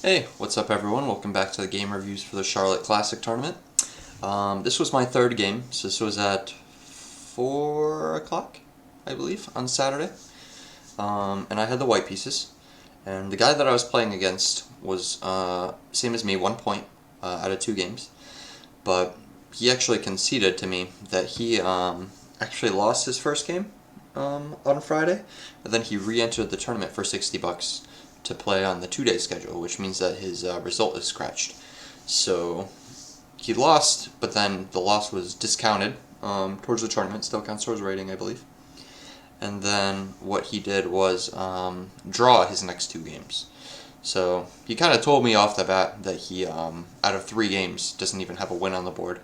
Hey, what's up everyone? Welcome back to the game reviews for the Charlotte Classic Tournament. This was my third game, so this was at 4 o'clock, I believe, on Saturday. And I had the white pieces. And the guy that I was playing against was same as me, 1 point out of 2 games. But he actually conceded to me that he actually lost his first game on Friday, and then he re-entered the tournament for $60 to play on the 2-day schedule, which means that his result is scratched. So he lost, but then the loss was discounted towards the tournament, still counts towards rating, I believe. And then what he did was draw his next 2 games. So he kind of told me off the bat that he, out of 3 games, doesn't even have a win on the board,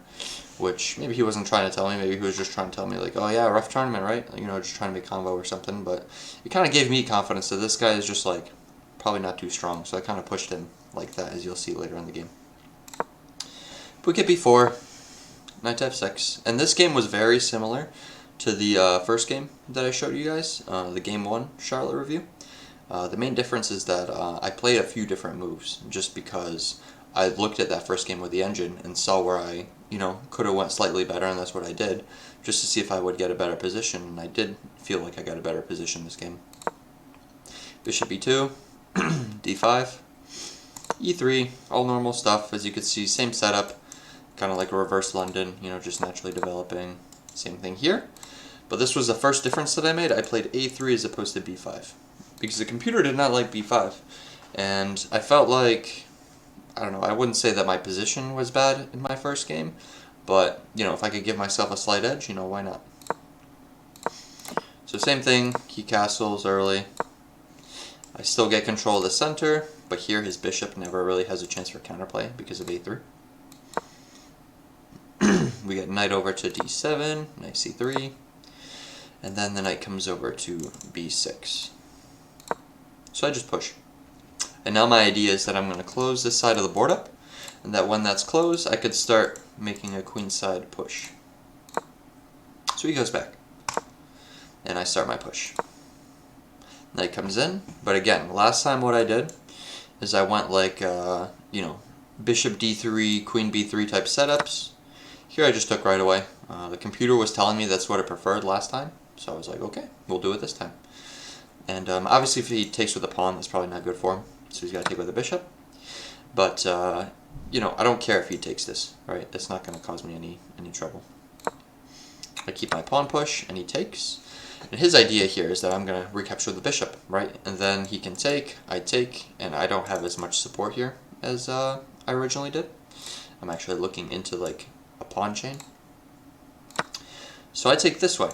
which maybe he wasn't trying to tell me. Maybe he was just trying to tell me, like, oh yeah, rough tournament, right? You know, just trying to make combo or something. But it kind of gave me confidence that this guy is just, like, probably not too strong. So I kind of pushed him like that, as you'll see later in the game. Bishop b4, knight to f6. And this game was very similar to the first game that I showed you guys, the game 1 Charlotte review. The main difference is that I played a few different moves just because I looked at that first game with the engine and saw where I, could have went slightly better, and that's what I did, just to see if I would get a better position, and I did feel like I got a better position this game. Bishop e2, d5, e3, all normal stuff. As you can see, same setup, kind of like a reverse London, just naturally developing. Same thing here. But this was the first difference that I made. I played a3 as opposed to b5. Because the computer did not like b5. And I felt like, I don't know, I wouldn't say that my position was bad in my first game, but, if I could give myself a slight edge, why not? So same thing, he castles early. I still get control of the center, but here his bishop never really has a chance for counterplay because of a3. We get knight over to d7, knight c3, and then the knight comes over to b6. So I just push. And now my idea is that I'm going to close this side of the board up, and that when that's closed, I could start making a queenside push. So he goes back, and I start my push. Knight comes in, but again, last time what I did is I went like, bishop d3, queen b3 type setups. Here I just took right away. The computer was telling me that's what it preferred last time, so I was like, okay, we'll do it this time. And obviously if he takes with a pawn, that's probably not good for him, so he's got to take with a bishop. But, I don't care if he takes this, right? That's not going to cause me any trouble. I keep my pawn push, and he takes. And his idea here is that I'm going to recapture the bishop, right? And then he can take, I take, and I don't have as much support here as I originally did. I'm actually looking into, like, a pawn chain. So I take this way.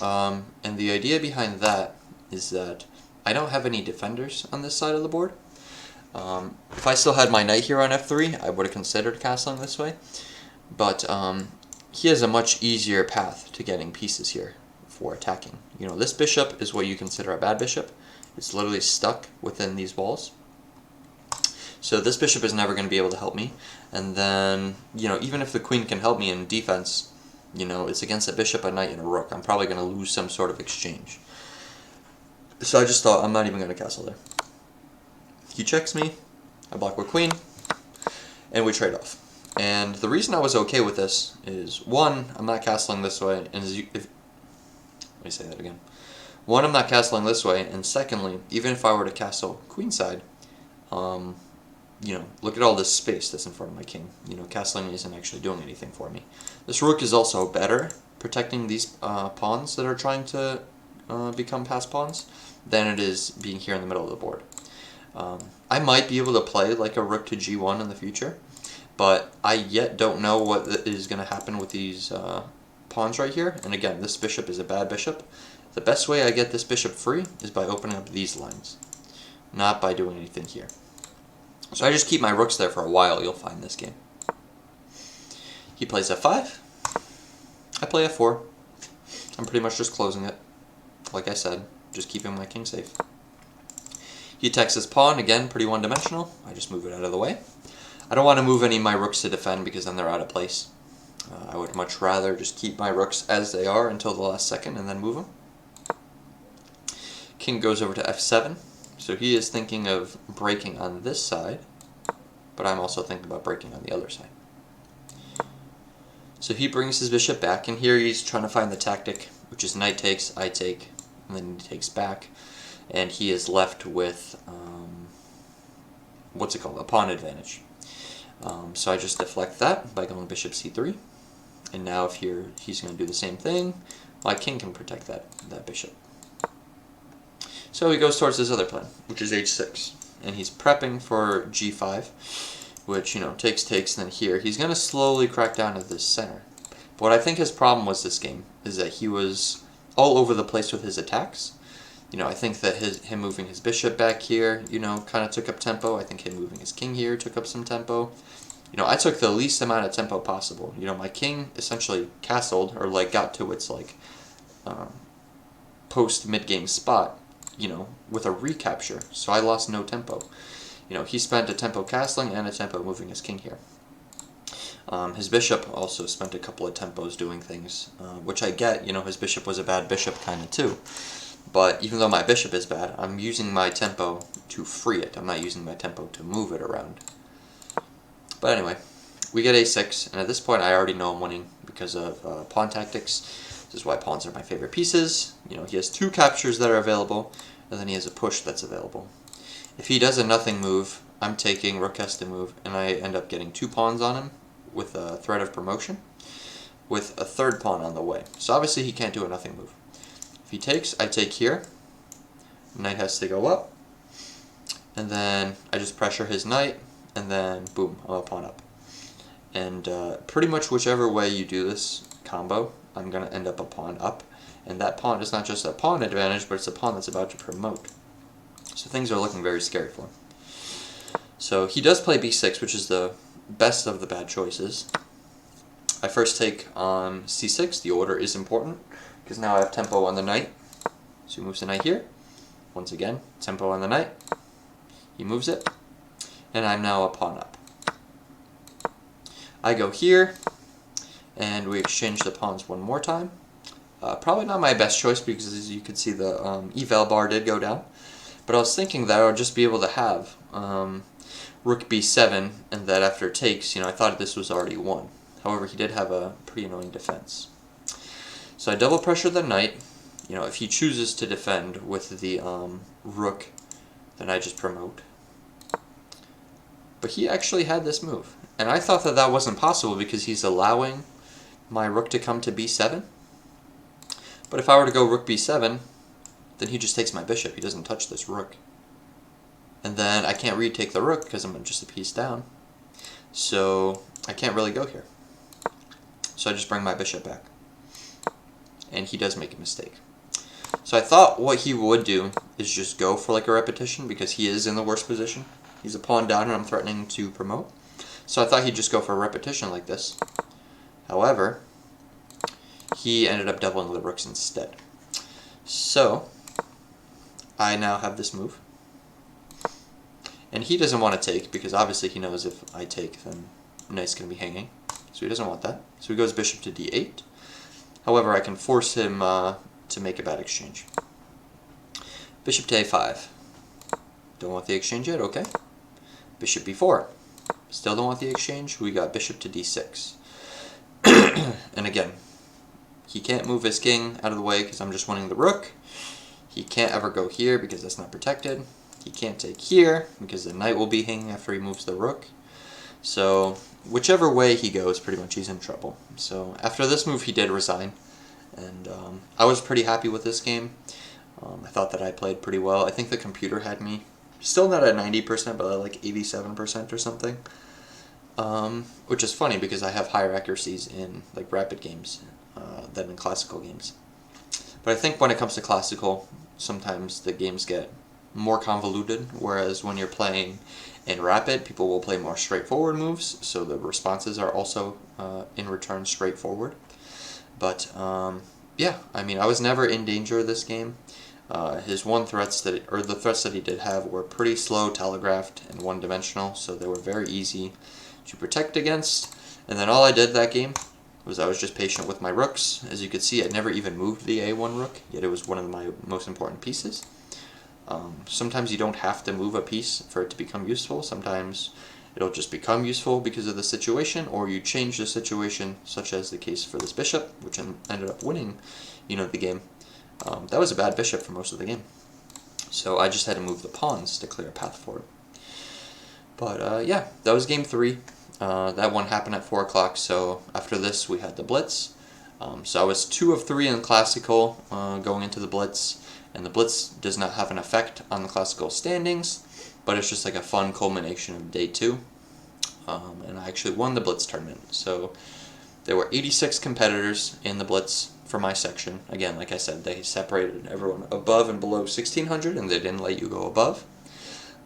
And the idea behind that is that I don't have any defenders on this side of the board. If I still had my knight here on f3, I would have considered castling this way. But he has a much easier path to getting pieces here for attacking. This bishop is what you consider a bad bishop. It's literally stuck within these walls. So this bishop is never going to be able to help me. And then, even if the queen can help me in defense, it's against a bishop, a knight, and a rook. I'm probably going to lose some sort of exchange. So I just thought, I'm not even going to castle there. He checks me, I block with queen, and we trade off. And the reason I was okay with this is, 1, I'm not castling this way, and let me say that again. 1, I'm not castling this way, and secondly, even if I were to castle queenside, look at all this space that's in front of my king. Castling isn't actually doing anything for me. This rook is also better protecting these pawns that are trying to become passed pawns than it is being here in the middle of the board. I might be able to play like a rook to g1 in the future, but I yet don't know what is going to happen with these pawns right here. And again, this bishop is a bad bishop. The best way I get this bishop free is by opening up these lines, not by doing anything here. So I just keep my rooks there for a while, you'll find this game. He plays f5. I play f4. I'm pretty much just closing it. Like I said, just keeping my king safe. He attacks his pawn, again, pretty one-dimensional. I just move it out of the way. I don't want to move any of my rooks to defend because then they're out of place. I would much rather just keep my rooks as they are until the last second and then move them. King goes over to f7. So he is thinking of breaking on this side. but I'm also thinking about breaking on the other side. So he brings his bishop back, and here he's trying to find the tactic, which is knight takes, I take, and then he takes back, and he is left with, what's it called, a pawn advantage. So I just deflect that by going bishop c3, and now if he's going to do the same thing, my king can protect that bishop. So he goes towards his other plan, which is h6, and he's prepping for g5, which, takes, and then here, he's going to slowly crack down to this center. But what I think his problem was this game is that he was all over the place with his attacks. I think that him moving his bishop back here, kind of took up tempo. I think him moving his king here took up some tempo. I took the least amount of tempo possible. My king essentially castled, or got to its post mid-game spot, with a recapture. So I lost no tempo. He spent a tempo castling and a tempo moving his king here. His bishop also spent a couple of tempos doing things, which I get. His bishop was a bad bishop kind of too. But even though my bishop is bad, I'm using my tempo to free it. I'm not using my tempo to move it around. But anyway, we get a6, and at this point I already know I'm winning because of pawn tactics. This is why pawns are my favorite pieces. He has 2 captures that are available, and then he has a push that's available. If he does a nothing move, I'm taking, rook has to move, and I end up getting 2 pawns on him with a threat of promotion, with a 3rd pawn on the way. So obviously he can't do a nothing move. If he takes, I take here, knight has to go up, and then I just pressure his knight, and then boom, I'm a pawn up. And pretty much whichever way you do this combo, I'm going to end up a pawn up, and that pawn is not just a pawn advantage, but it's a pawn that's about to promote. So things are looking very scary for him. So he does play b6, which is the best of the bad choices. I first take on c6. The order is important, because now I have tempo on the knight. So he moves the knight here. Once again, tempo on the knight. He moves it, and I'm now a pawn up. I go here, and we exchange the pawns one more time. Probably not my best choice, because as you can see, the eval bar did go down. But I was thinking that I would just be able to have rook b7, and that after takes, I thought this was already won. However, he did have a pretty annoying defense. So I double pressure the knight. If he chooses to defend with the rook, then I just promote. But he actually had this move. And I thought that that wasn't possible because he's allowing my rook to come to b7. But if I were to go rook b7, then he just takes my bishop. He doesn't touch this rook. And then I can't retake the rook because I'm just a piece down. So I can't really go here. So I just bring my bishop back. And he does make a mistake. So I thought what he would do is just go for a repetition because he is in the worst position. He's a pawn down and I'm threatening to promote. So I thought he'd just go for a repetition like this. However, he ended up doubling the rooks instead. So I now have this move. And he doesn't want to take because obviously he knows if I take then knight's going to be hanging. So he doesn't want that. So he goes bishop to d8. However, I can force him to make a bad exchange. Bishop to a5. Don't want the exchange yet? Okay. Bishop b4. Still don't want the exchange. We got bishop to d6. And again, he can't move his king out of the way because I'm just winning the rook. He can't ever go here because that's not protected. He can't take here because the knight will be hanging after he moves the rook. So whichever way he goes, pretty much he's in trouble. So after this move, he did resign. And I was pretty happy with this game. I thought that I played pretty well. I think the computer had me still not at 90%, but at like 87% or something. Which is funny because I have higher accuracies in like rapid games than in classical games. But I think when it comes to classical, sometimes the games get more convoluted, whereas when you're playing in rapid, people will play more straightforward moves, so the responses are also in return straightforward. But yeah, I mean, I was never in danger of this game. His the threats that he did have were pretty slow, telegraphed, and one-dimensional, so they were very easy to protect against. And then all I did that game was I was just patient with my rooks. As you could see, I never even moved the a1 rook, yet it was one of my most important pieces. Sometimes you don't have to move a piece for it to become useful. Sometimes it'll just become useful because of the situation, or you change the situation, such as the case for this bishop, which ended up winning, the game. That was a bad bishop for most of the game. So I just had to move the pawns to clear a path forward. But yeah, that was game 3. That one happened at 4 o'clock, so after this we had the blitz. So I was 2 of 3 in classical going into the blitz, and the blitz does not have an effect on the classical standings, but it's just like a fun culmination of day 2. And I actually won the blitz tournament. So there were 86 competitors in the blitz for my section. Again, like I said, they separated everyone above and below 1600, and they didn't let you go above.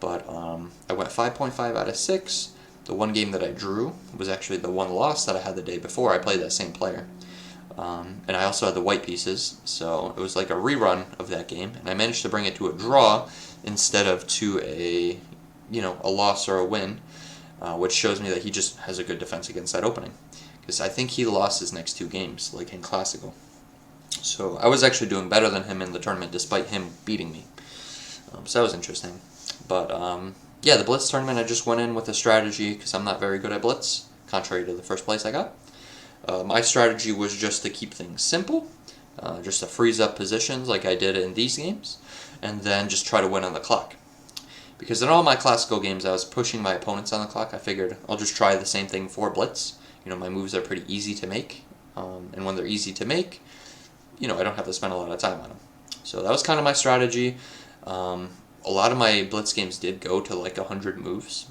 But I went 5.5 out of 6. The one game that I drew was actually the one loss that I had the day before. I played that same player. And I also had the white pieces, so it was like a rerun of that game, and I managed to bring it to a draw instead of to a loss or a win, which shows me that he just has a good defense against that opening, because I think he lost his next 2 games, like in classical. So I was actually doing better than him in the tournament, despite him beating me. So that was interesting. But yeah, the blitz tournament, I just went in with a strategy, because I'm not very good at blitz, contrary to the first place I got. My strategy was just to keep things simple, just to freeze up positions like I did in these games, and then just try to win on the clock. Because in all my classical games, I was pushing my opponents on the clock. I figured I'll just try the same thing for blitz. My moves are pretty easy to make, and when they're easy to make, I don't have to spend a lot of time on them. So that was kind of my strategy. A lot of my blitz games did go to like 100 moves.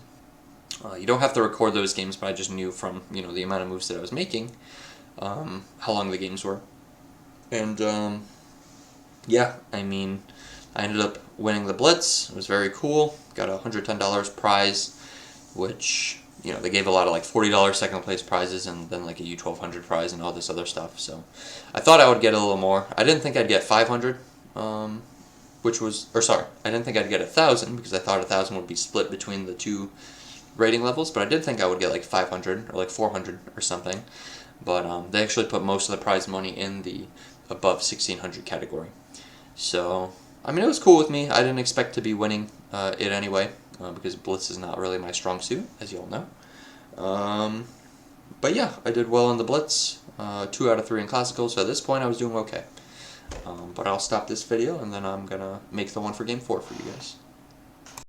You don't have to record those games, but I just knew from the amount of moves that I was making, how long the games were. And yeah, I ended up winning the blitz. It was very cool. Got a $110 prize, which they gave a lot of like $40 second place prizes, and then like a U1200 prize and all this other stuff. So I thought I would get a little more. I didn't think I'd get 500. I didn't think I'd get 1,000, because I thought 1,000 would be split between the 2 rating levels, but I did think I would get like 500 or like 400 or something. But they actually put most of the prize money in the above 1,600 category. So it was cool with me. I didn't expect to be winning it anyway, because blitz is not really my strong suit, as you all know. But yeah, I did well in the blitz. 2 out of 3 in classical, so at this point I was doing okay. But I'll stop this video, and then I'm gonna make the one for game 4 for you guys.